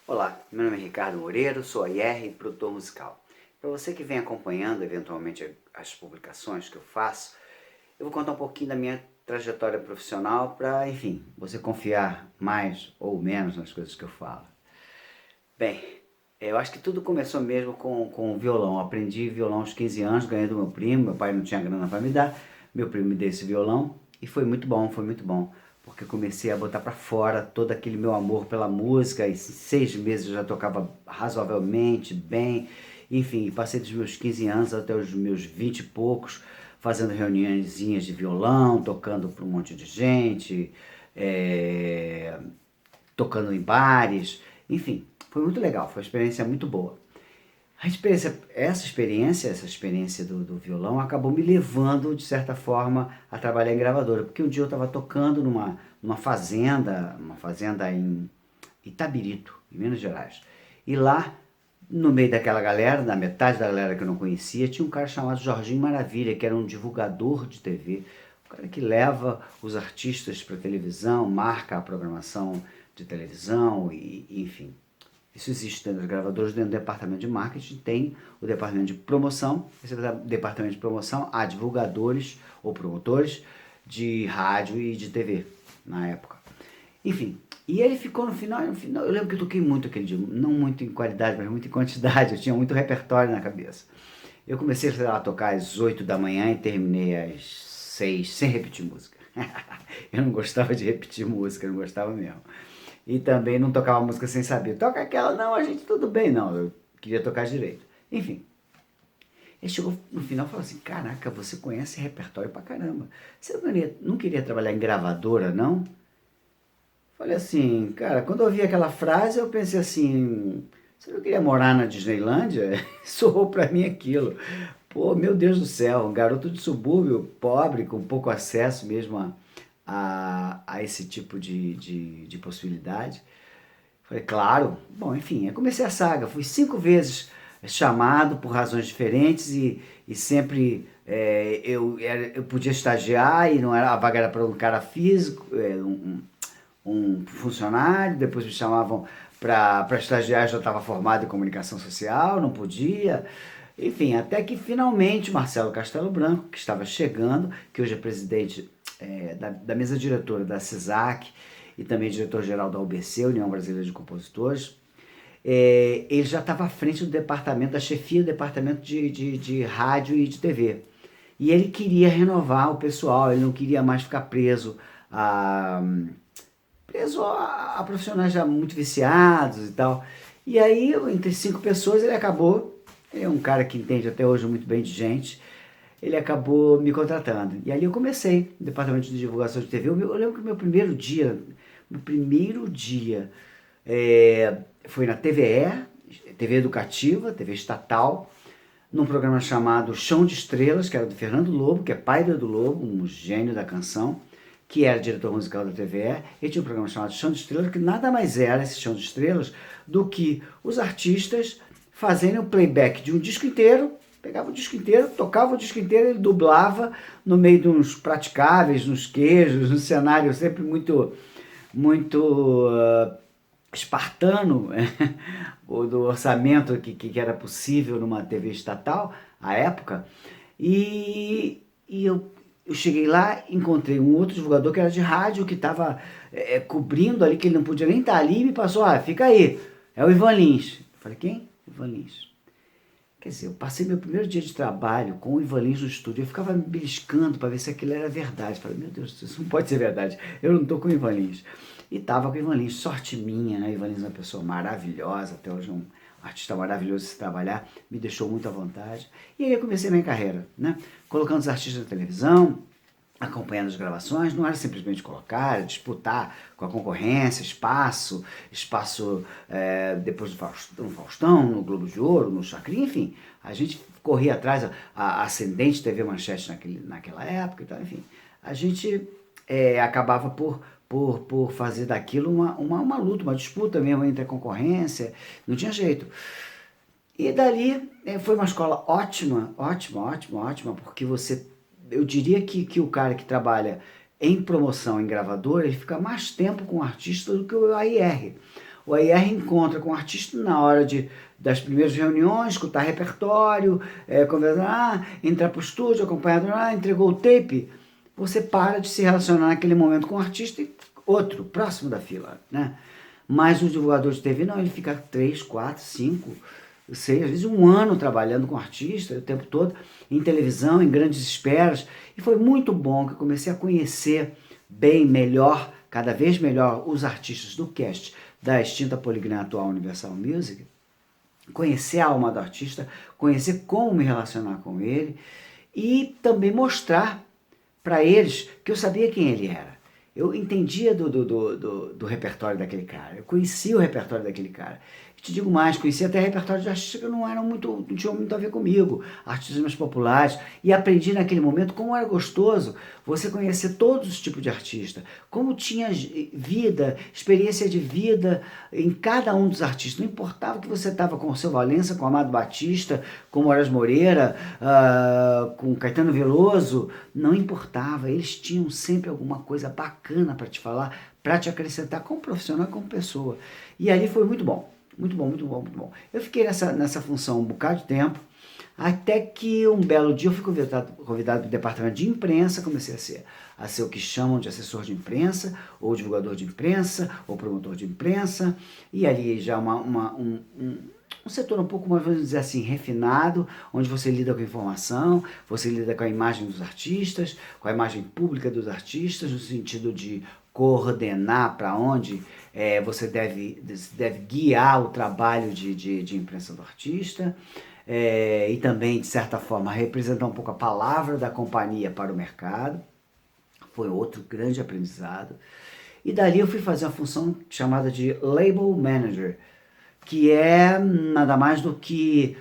Olá, meu nome é Ricardo Moreira, sou AR, produtor musical. Para você que vem acompanhando eventualmente as publicações que eu faço, eu vou contar um pouquinho da minha trajetória profissional para, enfim, você confiar mais ou menos nas coisas que eu falo. Bem, eu acho que tudo começou mesmo com o violão. Eu aprendi violão aos 15 anos, ganhei do meu primo, meu pai não tinha grana para me dar, meu primo me deu esse violão e foi muito bom, porque eu comecei a botar para fora todo aquele meu amor pela música e em 6 meses eu já tocava razoavelmente bem, enfim, passei dos meus 15 anos até os meus 20 e poucos, fazendo reuniõezinhas de violão, tocando para um monte de gente, é, tocando em bares, enfim, foi muito legal, foi uma experiência muito boa. Essa experiência do violão acabou me levando, de certa forma, a trabalhar em gravadora, porque um dia eu estava tocando numa fazenda em Itabirito, em Minas Gerais, e lá, no meio daquela galera, da metade da galera que eu não conhecia, tinha um cara chamado Jorginho Maravilha, que era um divulgador de TV, um cara que leva os artistas para televisão, marca a programação de televisão, e enfim. Isso existe dentro das gravadoras, dentro do departamento de marketing, tem o departamento de promoção. Esse departamento de promoção há divulgadores ou promotores de rádio e de TV na época. Enfim, e ele ficou no final, eu lembro que eu toquei muito aquele dia, não muito em qualidade, mas muito em quantidade, eu tinha muito repertório na cabeça. Eu comecei, sei lá, a tocar às 8 da manhã e terminei às 6, sem repetir música. Eu não gostava de repetir música, não gostava mesmo. E também não tocava música sem saber. Toca aquela, não, a gente tudo bem, não. Eu queria tocar direito. Enfim, ele chegou no final e falou assim: Caraca, você conhece repertório pra caramba. Você não queria trabalhar em gravadora, não? Falei assim, cara, quando eu ouvi aquela frase, eu pensei assim: Você não queria morar na Disneylândia? Soou pra mim aquilo. Pô, meu Deus do céu, um garoto de subúrbio, pobre, com pouco acesso mesmo a esse tipo de possibilidade. Falei, claro. Bom, enfim, eu comecei a saga. Fui 5 vezes chamado por razões diferentes e sempre eu podia estagiar e não era, a vaga era para um cara físico, um funcionário, depois me chamavam para estagiar, já estava formado em comunicação social, não podia. Enfim, até que finalmente Marcelo Castelo Branco, que estava chegando, que hoje é presidente da mesa diretora da CISAC e também diretor-geral da UBC, União Brasileira de Compositores, ele já estava à frente do departamento, da chefia do departamento de rádio e de TV. E ele queria renovar o pessoal, ele não queria mais ficar a, preso a profissionais já muito viciados e tal. E aí, entre 5 pessoas, ele é um cara que entende até hoje muito bem de gente, ele acabou me contratando. E ali eu comecei no departamento de divulgação de TV. Eu lembro que o meu primeiro dia foi na TVE, TV Educativa, TV estatal, num programa chamado Chão de Estrelas, que era do Fernando Lobo, que é pai do Edu Lobo, um gênio da canção, que era diretor musical da TVE, e tinha um programa chamado Chão de Estrelas, que nada mais era esse Chão de Estrelas do que os artistas fazendo o playback de um disco inteiro, pegava o disco inteiro, tocava o disco inteiro, ele dublava no meio de uns praticáveis, nos queijos, no cenário sempre muito espartano, do orçamento que era possível numa TV estatal, à época, e eu cheguei lá, encontrei um outro divulgador que era de rádio, que estava cobrindo ali, que ele não podia nem estar ali, e me passou, fica aí, é o Ivan Lins. Eu falei, quem? Ivan Lins. Quer dizer, eu passei meu primeiro dia de trabalho com o Ivan Lins no estúdio, eu ficava me beliscando para ver se aquilo era verdade. Eu falei, meu Deus, isso não pode ser verdade, eu não estou com o Ivan Lins. E tava com o Ivan Lins, sorte minha, né? O Ivan Lins é uma pessoa maravilhosa, até hoje é um artista maravilhoso de se trabalhar, me deixou muito à vontade. E aí eu comecei minha carreira, né? Colocando os artistas na televisão, acompanhando as gravações, não era simplesmente colocar, era disputar com a concorrência, espaço depois no Faustão, no Globo de Ouro, no Chacrinha, enfim, a gente corria atrás, a Ascendente TV Manchete naquela época e tal, enfim, a gente acabava por fazer daquilo uma luta, uma disputa mesmo entre a concorrência, não tinha jeito. E dali foi uma escola ótima, ótima, ótima, ótima, porque eu diria que o cara que trabalha em promoção, em gravadora, ele fica mais tempo com o artista do que o AIR. o AIR encontra com o artista na hora das primeiras reuniões, escutar repertório, conversar, entrar para o estúdio, acompanhado, entregou o tape, você para de se relacionar naquele momento com o artista e outro, próximo da fila, né? Mas o divulgador de TV não, ele fica 3, 4, 5, 6, às vezes um ano trabalhando com o artista o tempo todo, em televisão, em grandes esperas, e foi muito bom que eu comecei a conhecer bem, melhor, cada vez melhor os artistas do cast da extinta Polygram atual Universal Music, conhecer a alma do artista, conhecer como me relacionar com ele e também mostrar para eles que eu sabia quem ele era. Eu entendia do repertório daquele cara, eu conhecia o repertório daquele cara. E te digo mais, conhecia até repertório de artistas que não tinham muito a ver comigo, artistas mais populares, e aprendi naquele momento como era gostoso você conhecer todos os tipos de artista, como tinha vida, experiência de vida em cada um dos artistas. Não importava que você estava com o Seu Valença, com o Amado Batista, com o Moraes Moreira, com Caetano Veloso, não importava, eles tinham sempre alguma coisa bacana para te falar, para te acrescentar como profissional e como pessoa. E ali foi muito bom. Muito bom, muito bom, muito bom. Eu fiquei nessa função um bocado de tempo, até que um belo dia eu fui convidado para o departamento de imprensa, comecei a ser o que chamam de assessor de imprensa, ou divulgador de imprensa, ou promotor de imprensa, e ali já um setor um pouco mais, vamos dizer assim, refinado, onde você lida com a informação, você lida com a imagem dos artistas, com a imagem pública dos artistas, no sentido de coordenar para onde você deve guiar o trabalho de imprensa do artista, e também, de certa forma, representar um pouco a palavra da companhia para o mercado. Foi outro grande aprendizado. E dali eu fui fazer uma função chamada de Label Manager, que é nada mais do que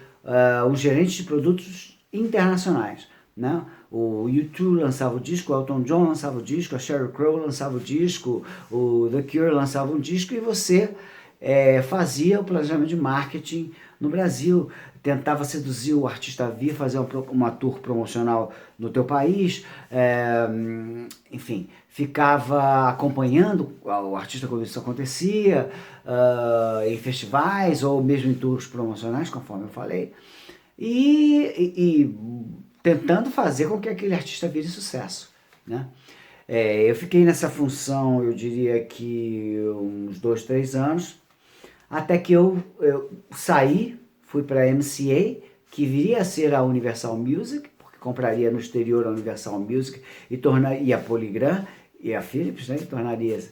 o gerente de produtos internacionais, né? O U2 lançava o disco, o Elton John lançava o disco, a Sheryl Crow lançava o disco, o The Cure lançava um disco e você fazia o planejamento de marketing no Brasil, tentava seduzir o artista a vir fazer uma tour promocional no teu país, enfim, ficava acompanhando o artista quando isso acontecia, em festivais ou mesmo em tours promocionais, conforme eu falei, e tentando fazer com que aquele artista vire sucesso, né? Eu fiquei nessa função, eu diria que uns 2, 3 anos, até que eu saí, fui para a MCA, que viria a ser a Universal Music, porque compraria no exterior a Universal Music e a Polygram e a Philips, né, que tornaria-se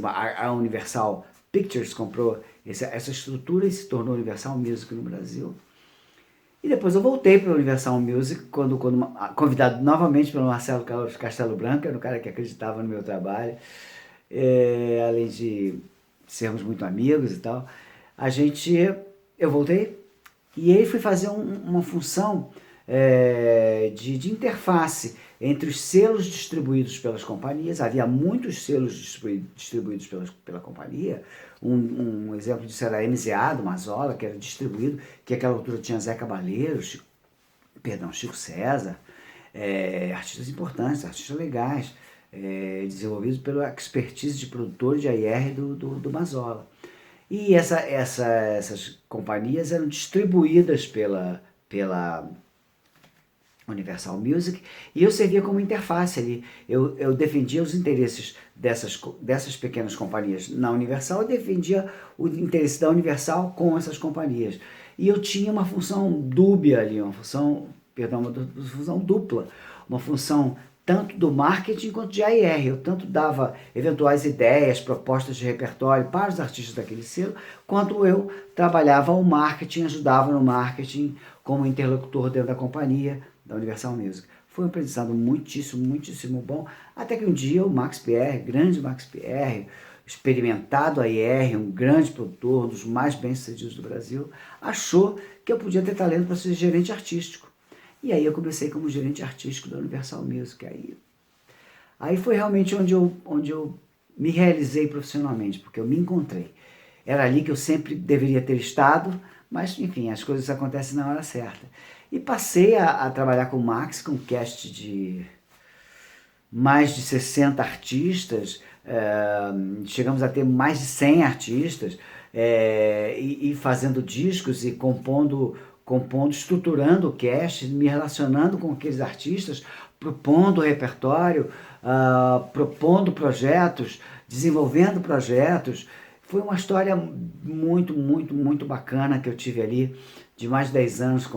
a Universal Pictures, comprou essa estrutura e se tornou Universal Music no Brasil. E depois eu voltei para a Universal Music, convidado novamente pelo Marcelo Castelo Branco, era um cara que acreditava no meu trabalho, além de sermos muito amigos e tal. Eu voltei e aí fui fazer uma função de interface entre os selos distribuídos pelas companhias. Havia muitos selos distribuídos pela companhia. Um exemplo disso era a MZA, do Mazola, que era distribuído, que àquela altura tinha Zé Cabaleiro, Chico César, artistas importantes, artistas legais, desenvolvidos pela expertise de produtor de AIR do Mazola. E essas companhias eram distribuídas pela Universal Music, e eu servia como interface ali. Eu defendia os interesses dessas pequenas companhias na Universal e defendia o interesse da Universal com essas companhias. E eu tinha uma função dúbia ali, uma função dupla, uma função tanto do marketing quanto de AIR. Eu tanto dava eventuais ideias, propostas de repertório para os artistas daquele selo, quanto eu trabalhava o marketing, ajudava no marketing como interlocutor dentro da companhia, da Universal Music. Foi um aprendizado muitíssimo, muitíssimo bom, até que um dia o Max Pierre, grande Max Pierre, experimentado AIR, um grande produtor, um dos mais bem-sucedidos do Brasil, achou que eu podia ter talento para ser gerente artístico. E aí eu comecei como gerente artístico da Universal Music. Aí foi realmente onde eu me realizei profissionalmente, porque eu me encontrei. Era ali que eu sempre deveria ter estado, mas enfim, as coisas acontecem na hora certa. E passei a trabalhar com o Max, com um cast de mais de 60 artistas, chegamos a ter mais de 100 artistas, e fazendo discos e compondo, estruturando o cast, me relacionando com aqueles artistas, propondo repertório, propondo projetos, desenvolvendo projetos. Foi uma história muito, muito, muito bacana que eu tive ali, de mais de 10 anos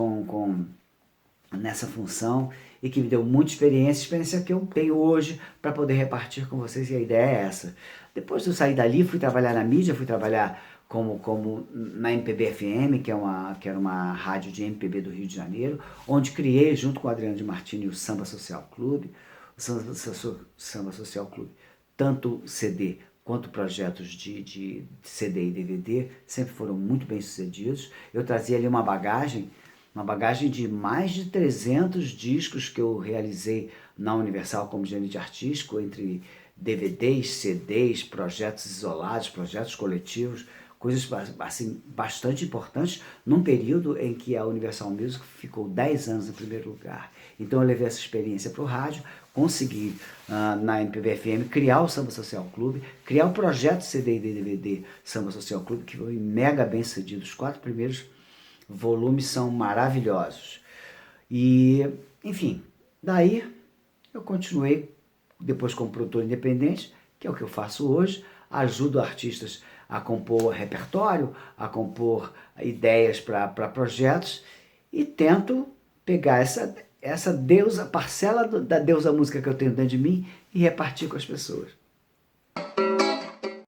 nessa função e que me deu muita experiência que eu tenho hoje para poder repartir com vocês, e a ideia é essa. Depois de eu sair dali, fui trabalhar na mídia, fui trabalhar como na MPB FM, que era uma rádio de MPB do Rio de Janeiro, onde criei, junto com o Adriano de Martini, o Samba Social Clube. O Samba Social Clube, tanto CD quanto projetos de CD e DVD, sempre foram muito bem sucedidos. Eu trazia ali uma bagagem de mais de 300 discos que eu realizei na Universal como gerente artístico, entre DVDs, CDs, projetos isolados, projetos coletivos, coisas assim, bastante importantes, num período em que a Universal Music ficou 10 anos em primeiro lugar. Então eu levei essa experiência para o rádio, consegui, na MPB FM, criar o Samba Social Clube, criar o projeto CD e DVD Samba Social Clube, que foi mega bem sucedido. Os 4 primeiros volumes são maravilhosos. E, enfim, daí eu continuei depois como produtor independente, que é o que eu faço hoje, ajudo artistas a compor repertório, a compor ideias para projetos e tento pegar essa deusa, parcela da deusa música que eu tenho dentro de mim e repartir com as pessoas.